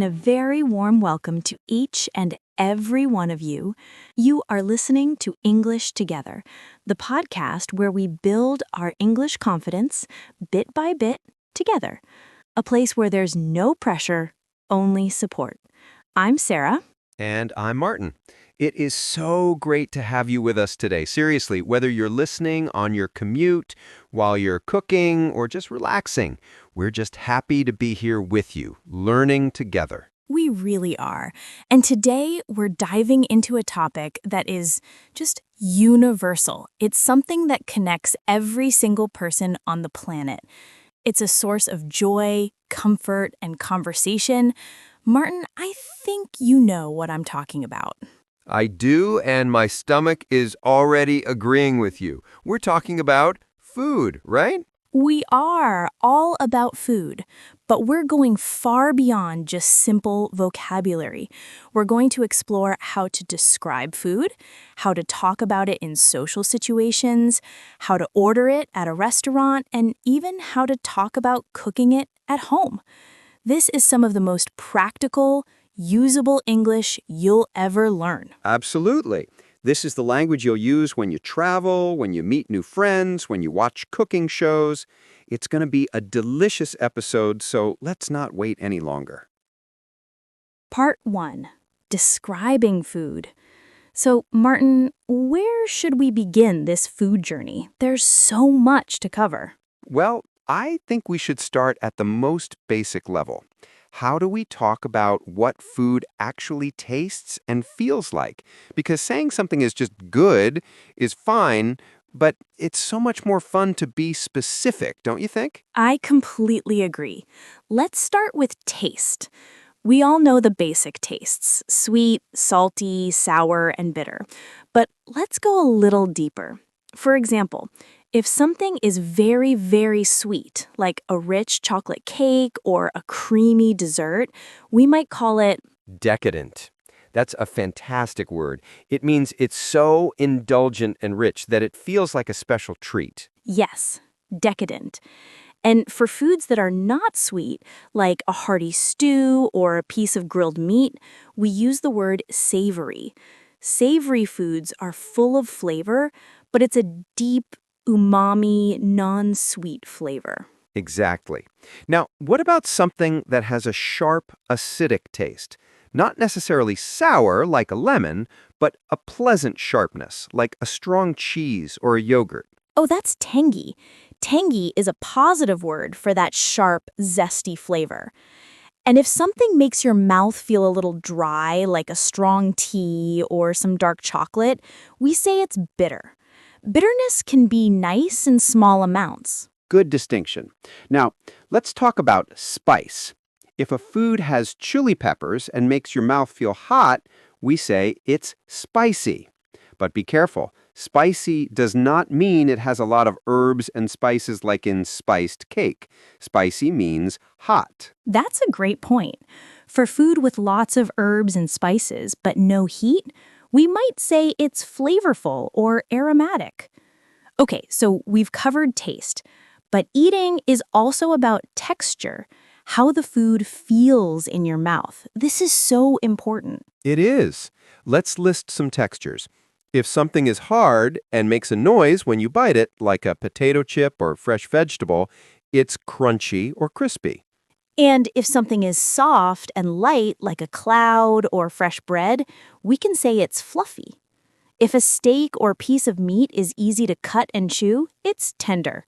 a very warm welcome to each and every one of you. You are listening to English Together, the podcast where we build our English confidence bit by bit together. A place where there's no pressure, only support. I'm Sara. And I'm Martin. It is so great to have you with us today. Seriously, whether you're listening on your commute, while you're cooking, or just relaxing, we're just happy to be here with you, learning together. We really are. And today we're diving into a topic that is just universal. It's something that connects every single person on the planet. It's a source of joy, comfort, and conversation. Martin, I think you know what I'm talking about. I do, and my stomach is already agreeing with you. We're talking about food, right? We are all about food, but we're going far beyond just simple vocabulary. We're going to explore how to describe food, how to talk about it in social situations, how to order it at a restaurant, and even how to talk about cooking it at home. This is some of the most practical, usable English you'll ever learn. Absolutely. This is the language you'll use when you travel, when you meet new friends, when you watch cooking shows. It's going to be a delicious episode, so let's not wait any longer. Part 1. Describing food. So, Martin, where should we begin this food journey? There's so much to cover. Well, I think we should start at the most basic level. How do we talk about what food actually tastes and feels like? Because saying something is just good is fine, but it's so much more fun to be specific, don't you think? I completely agree. Let's start with taste. We all know the basic tastes: sweet, salty, sour, and bitter. But let's go a little deeper. For example, if something is very, very sweet, like a rich chocolate cake or a creamy dessert, we might call it Decadent. That's a fantastic word. It means it's so indulgent and rich that it feels like a special treat. yes, decadent. And for foods that are not sweet, like a hearty stew or a piece of grilled meat, we use the word savory. Savory foods are full of flavor, but it's a deep, umami, non-sweet flavor. Exactly. Now, what about something that has a sharp, acidic taste? Not necessarily sour, like a lemon, but a pleasant sharpness, like a strong cheese or a yogurt. Oh, that's tangy. Tangy is a positive word for that sharp, zesty flavor. And if something makes your mouth feel a little dry, like a strong tea or some dark chocolate, we say it's bitter. Bitterness can be nice in small amounts. Good distinction. Now, let's talk about spice. If a food has chili peppers and makes your mouth feel hot, we say it's spicy. But be careful. Spicy does not mean it has a lot of herbs and spices like in spiced cake. Spicy means hot. That's a great point. For food with lots of herbs and spices but no heat, we might say it's flavorful or aromatic. Okay, so we've covered taste, but eating is also about texture, how the food feels in your mouth. This is so important. It is. Let's list some textures. If something is hard and makes a noise when you bite it, like a potato chip or fresh vegetable, it's crunchy or crispy. And if something is soft and light, like a cloud or fresh bread, we can say it's fluffy. If a steak or piece of meat is easy to cut and chew, it's tender.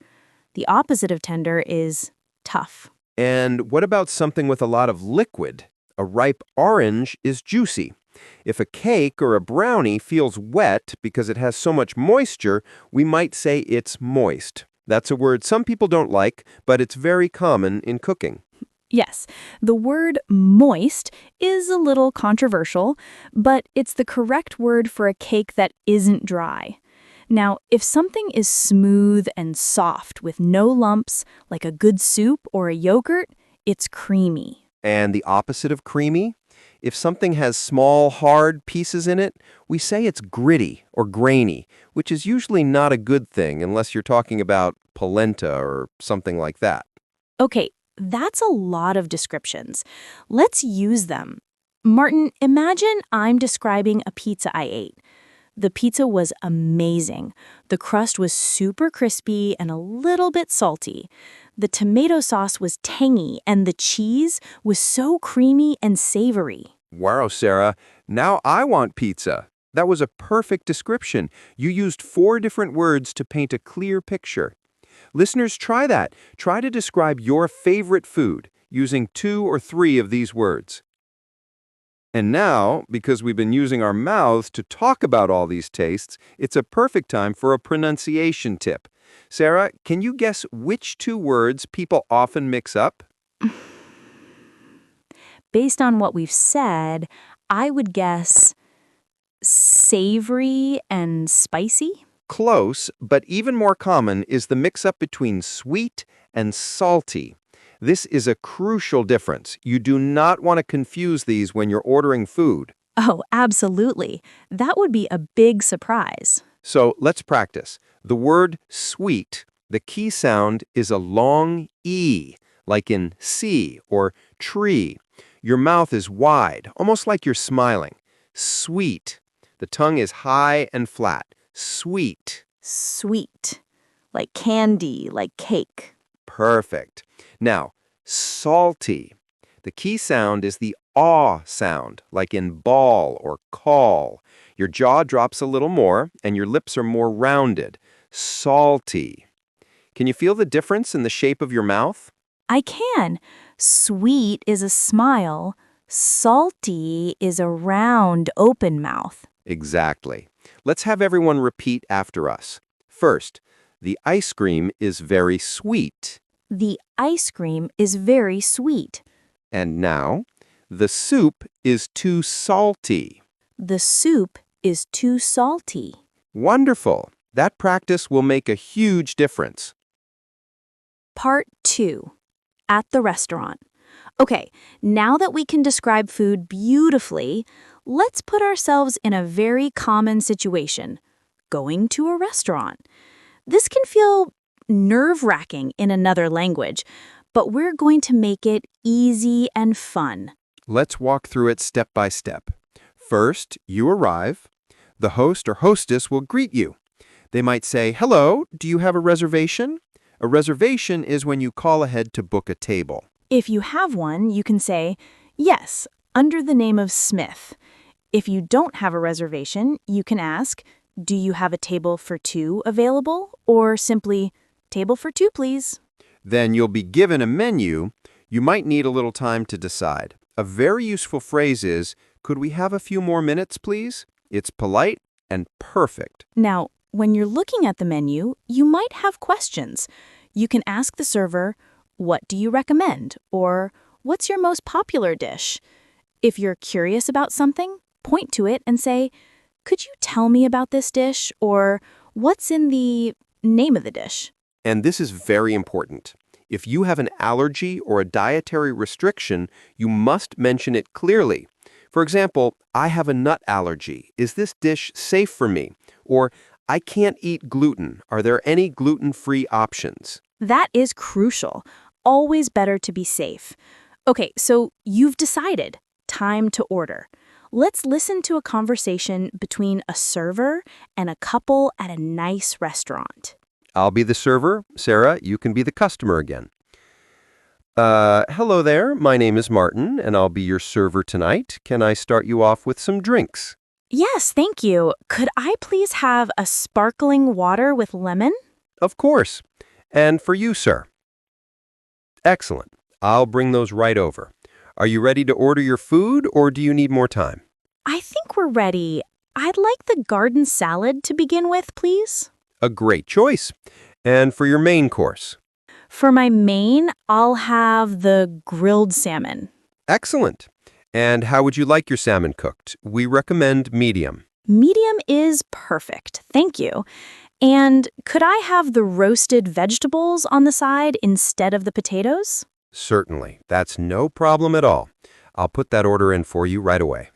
The opposite of tender is tough. And what about something with a lot of liquid? A ripe orange is juicy. If a cake or a brownie feels wet because it has so much moisture, we might say it's moist. That's a word some people don't like, but it's very common in cooking. Yes, the word moist is a little controversial, but it's the correct word for a cake that isn't dry. Now, if something is smooth and soft with no lumps, like a good soup or a yogurt, it's creamy. And the opposite of creamy? If something has small, hard pieces in it, we say it's gritty or grainy, which is usually not a good thing unless you're talking about polenta or something like that. Okay, That's a lot of descriptions. Let's use them. Martin, imagine I'm describing a pizza I ate. The pizza was amazing. The crust was super crispy and a little bit salty. The tomato sauce was tangy and the cheese was so creamy and savory. Wow, Sarah. Now I want pizza. That was a perfect description. You used 4 different words to paint a clear picture. Listeners, try that. Try to describe your favorite food using 2 or 3 of these words. And now, because we've been using our mouths to talk about all these tastes, it's a perfect time for a pronunciation tip. Sarah, can you guess which 2 words people often mix up? Based on what we've said, I would guess savory and spicy? Close, but even more common is the mix-up between sweet and salty. This is a crucial difference. You do not want to confuse these when you're ordering food. Oh, absolutely. That would be a big surprise. So let's practice. The word sweet, the key sound is a long E, like in sea or tree. Your mouth is wide, almost like you're smiling. Sweet. The tongue is high and flat. Sweet. Sweet. Like candy, like cake. Perfect. Now, salty. The key sound is the aw sound, like in ball or call. Your jaw drops a little more, and your lips are more rounded. Salty. Can you feel the difference in the shape of your mouth? I can. Sweet is a smile. Salty is a round, open mouth. Exactly. Let's have everyone repeat after us. First, the ice cream is very sweet. The ice cream is very sweet. And now, the soup is too salty. The soup is too salty. Wonderful. That practice will make a huge difference. Part 2. At the restaurant. Okay, now that we can describe food beautifully, let's put ourselves in a very common situation. Going to a restaurant. This can feel nerve-wracking in another language, but we're going to make it easy and fun. Let's walk through it step by step. First, you arrive. The host or hostess will greet you. They might say, "Hello, do you have a reservation?" A reservation is when you call ahead to book a table. If you have one, you can say, "Yes, under the name of Smith." If you don't have a reservation, you can ask, "Do you have a table for 2 available?" Or simply, "Table for 2, please." Then you'll be given a menu. You might need a little time to decide. A very useful phrase is, "Could we have a few more minutes, please?" It's polite and perfect. Now, when you're looking at the menu, you might have questions. You can ask the server, "What do you recommend?" Or, "What's your most popular dish?" If you're curious about something, point to it and say, "Could you tell me about this dish?" Or, "What's in the name of the dish?" And this is very important. If you have an allergy or a dietary restriction, you must mention it clearly. For example, "I have a nut allergy. Is this dish safe for me?" Or, "I can't eat gluten. Are there any gluten-free options?" That is crucial. Always better to be safe. Okay, so you've decided. Time to order. Let's listen to a conversation between a server and a couple at a nice restaurant. I'll be the server. Sarah, you can be the customer again. Hello there. My name is Martin, and I'll be your server tonight. Can I start you off with some drinks? Yes, thank you. Could I please have a sparkling water with lemon? Of course. And for you, sir. Excellent. I'll bring those right over. Are you ready to order your food, or do you need more time? I think we're ready. I'd like the garden salad to begin with, please. A great choice. And for your main course? For my main, I'll have the grilled salmon. Excellent. And how would you like your salmon cooked? We recommend medium. Medium is perfect, thank you. And could I have the roasted vegetables on the side instead of the potatoes? Certainly. That's no problem at all. I'll put that order in for you right away.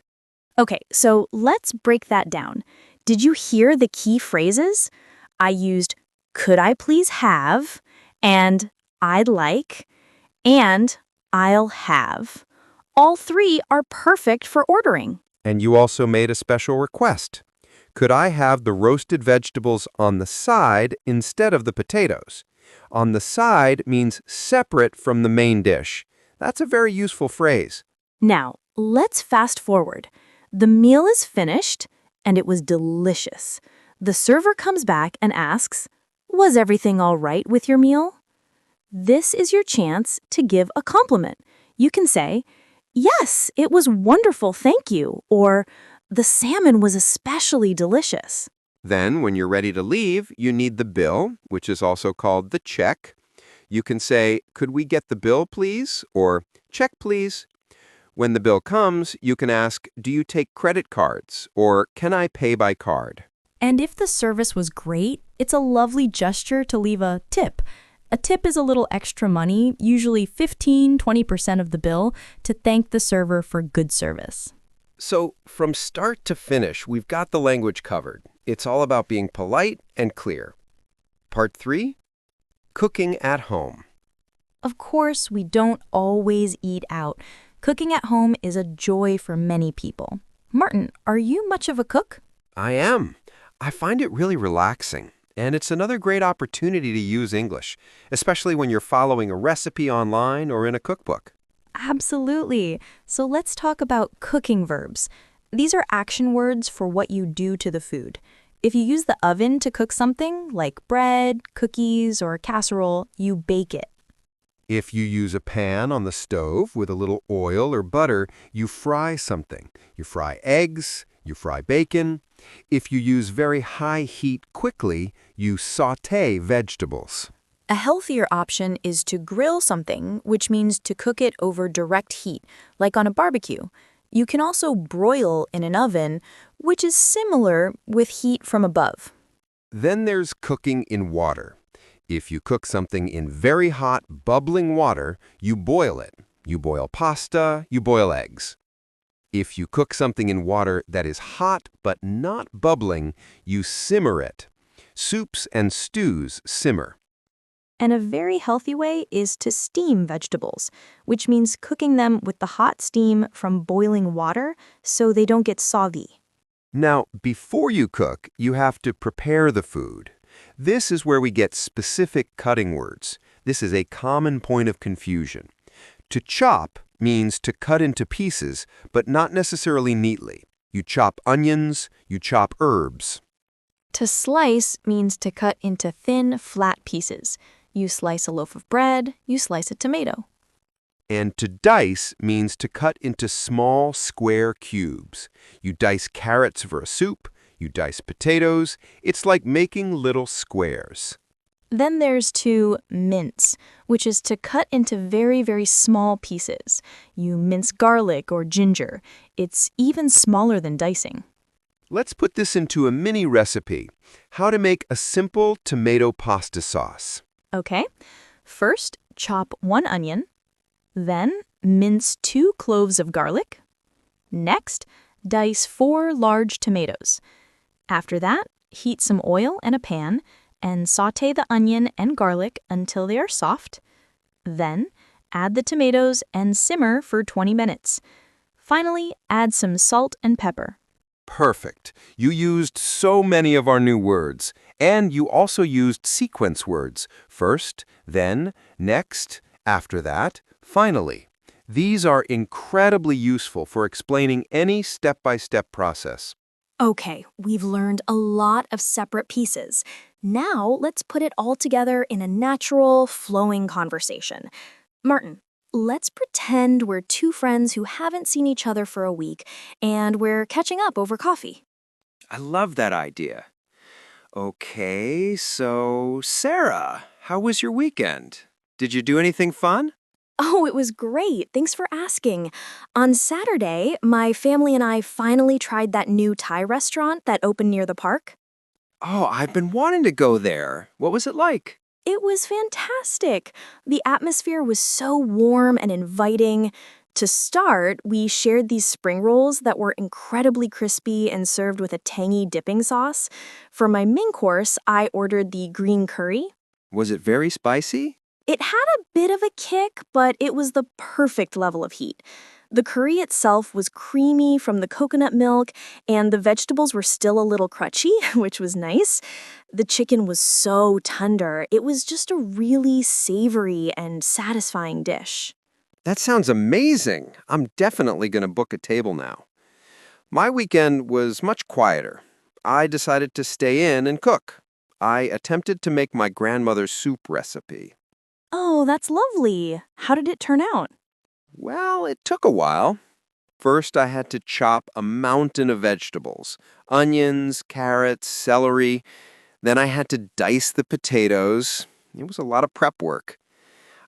Okay, so let's break that down. Did you hear the key phrases? I used "could I please have" and "I'd like," and I'll have. All three are perfect for ordering. And you also made a special request. Could I have the roasted vegetables on the side instead of the potatoes? On the side means separate from the main dish. That's a very useful phrase. Now, let's fast forward. The meal is finished, and it was delicious. The server comes back and asks, "Was everything all right with your meal?" This is your chance to give a compliment. You can say, "Yes, it was wonderful, thank you," or "The salmon was especially delicious." Then, when you're ready to leave, you need the bill, which is also called the check. You can say, "Could we get the bill, please?" or "Check, please." When the bill comes, you can ask, "Do you take credit cards?" or "Can I pay by card?" And if the service was great, it's a lovely gesture to leave a tip. A tip is a little extra money, usually 15–20% of the bill, to thank the server for good service. So, from start to finish, we've got the language covered. It's all about being polite and clear. Part 3, cooking at home. Of course, we don't always eat out. Cooking at home is a joy for many people. Martin, are you much of a cook? I am. I find it really relaxing, and it's another great opportunity to use English, especially when you're following a recipe online or in a cookbook. Absolutely. So let's talk about cooking verbs. These are action words for what you do to the food. If you use the oven to cook something, like bread, cookies, or a casserole, you bake it. If you use a pan on the stove with a little oil or butter, you fry something. You fry eggs, you fry bacon. If you use very high heat quickly, you sauté vegetables. A healthier option is to grill something, which means to cook it over direct heat, like on a barbecue. You can also broil in an oven, which is similar with heat from above. Then there's cooking in water. If you cook something in very hot, bubbling water, you boil it. You boil pasta, you boil eggs. If you cook something in water that is hot but not bubbling, you simmer it. Soups and stews simmer. And a very healthy way is to steam vegetables, which means cooking them with the hot steam from boiling water so they don't get soggy. Now, before you cook, you have to prepare the food. This is where we get specific cutting words. This is a common point of confusion. To chop means to cut into pieces, but not necessarily neatly. You chop onions, you chop herbs. To slice means to cut into thin, flat pieces. You slice a loaf of bread, you slice a tomato. And to dice means to cut into small, square cubes. You dice carrots for a soup, you dice potatoes. It's like making little squares. Then there's to mince, which is to cut into very, very small pieces. You mince garlic or ginger. It's even smaller than dicing. Let's put this into a mini recipe. How to make a simple tomato pasta sauce. Okay, first chop 1 onion, then mince 2 cloves of garlic. Next, dice 4 large tomatoes. After that, heat some oil in a pan and sauté the onion and garlic until they are soft. Then, add the tomatoes and simmer for 20 minutes. Finally, add some salt and pepper. Perfect. You used so many of our new words. And you also used sequence words. First, then, next, after that, finally. These are incredibly useful for explaining any step-by-step process. Okay, we've learned a lot of separate pieces. Now let's put it all together in a natural, flowing conversation. Martin, let's pretend we're 2 friends who haven't seen each other for a week, and we're catching up over coffee. I love that idea. Okay, so Sarah, how was your weekend? Did you do anything fun? Oh, it was great. Thanks for asking. On Saturday, my family and I finally tried that new Thai restaurant that opened near the park. Oh, I've been wanting to go there. What was it like? It was fantastic. The atmosphere was so warm and inviting. To start, we shared these spring rolls that were incredibly crispy and served with a tangy dipping sauce. For my main course, I ordered the green curry. Was it very spicy? It had a bit of a kick, but it was the perfect level of heat. The curry itself was creamy from the coconut milk, and the vegetables were still a little crunchy, which was nice. The chicken was so tender. It was just a really savory and satisfying dish. That sounds amazing. I'm definitely going to book a table now. My weekend was much quieter. I decided to stay in and cook. I attempted to make my grandmother's soup recipe. Oh, that's lovely. How did it turn out? Well, it took a while. First, I had to chop a mountain of vegetables, onions, carrots, celery. Then I had to dice the potatoes. It was a lot of prep work.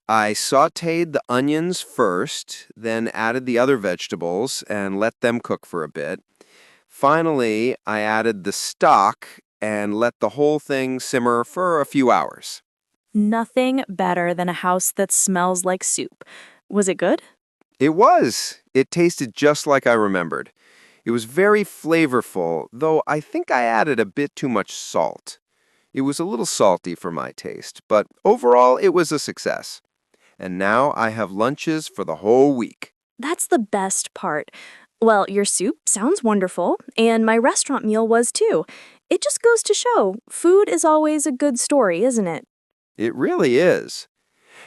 I sautéed the onions first, then added the other vegetables and let them cook for a bit. Finally, I added the stock and let the whole thing simmer for a few hours. Nothing better than a house that smells like soup. Was it good? It was. It tasted just like I remembered. It was very flavorful, though I think I added a bit too much salt. It was a little salty for my taste, but overall it was a success. And now I have lunches for the whole week. That's the best part. Well, your soup sounds wonderful, and my restaurant meal was too. It just goes to show, food is always a good story, isn't it? It really is.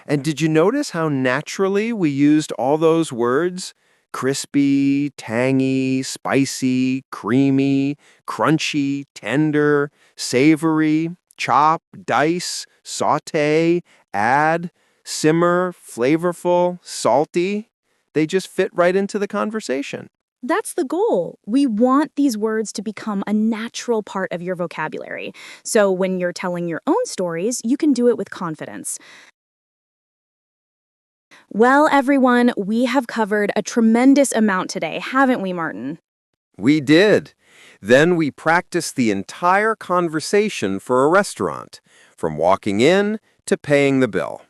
And did you notice how naturally we used all those words? Crispy, tangy, spicy, creamy, crunchy, tender, savory, chop, dice, saute, add, simmer, flavorful, salty. They just fit right into the conversation. That's the goal. We want these words to become a natural part of your vocabulary. So when you're telling your own stories, you can do it with confidence. Well, everyone, we have covered a tremendous amount today, haven't we, Martin? We did. Then we practiced the entire conversation for a restaurant, from walking in to paying the bill.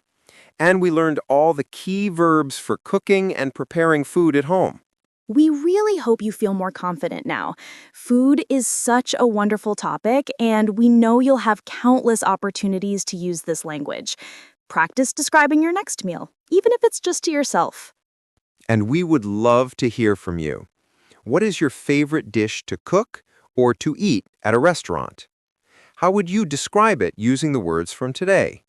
And we learned all the key verbs for cooking and preparing food at home. We really hope you feel more confident now. Food is such a wonderful topic, and we know you'll have countless opportunities to use this language. Practice describing your next meal, even if it's just to yourself. And we would love to hear from you. What is your favorite dish to cook or to eat at a restaurant? How would you describe it using the words from today?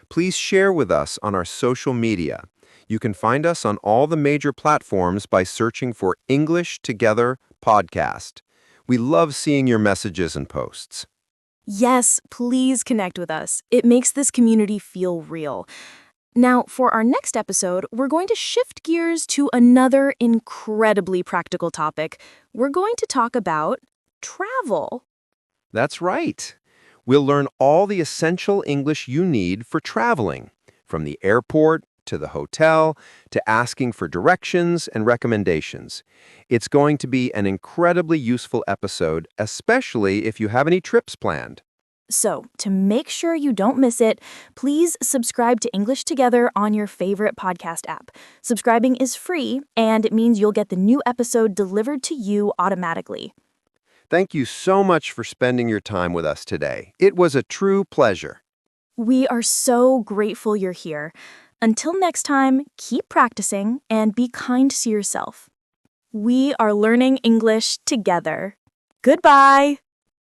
Please share with us on our social media. You can find us on all the major platforms by searching for English Together Podcast. We love seeing your messages and posts. Yes, please connect with us. It makes this community feel real. Now, for our next episode, we're going to shift gears to another incredibly practical topic. We're going to talk about travel. That's right. We'll learn all the essential English you need for traveling, from the airport to the hotel to asking for directions and recommendations. It's going to be an incredibly useful episode, especially if you have any trips planned. So, to make sure you don't miss it, please subscribe to English Together on your favorite podcast app. Subscribing is free, and it means you'll get the new episode delivered to you automatically. Thank you so much for spending your time with us today. It was a true pleasure. We are so grateful you're here. Until next time, keep practicing and be kind to yourself. We are learning English together. Goodbye!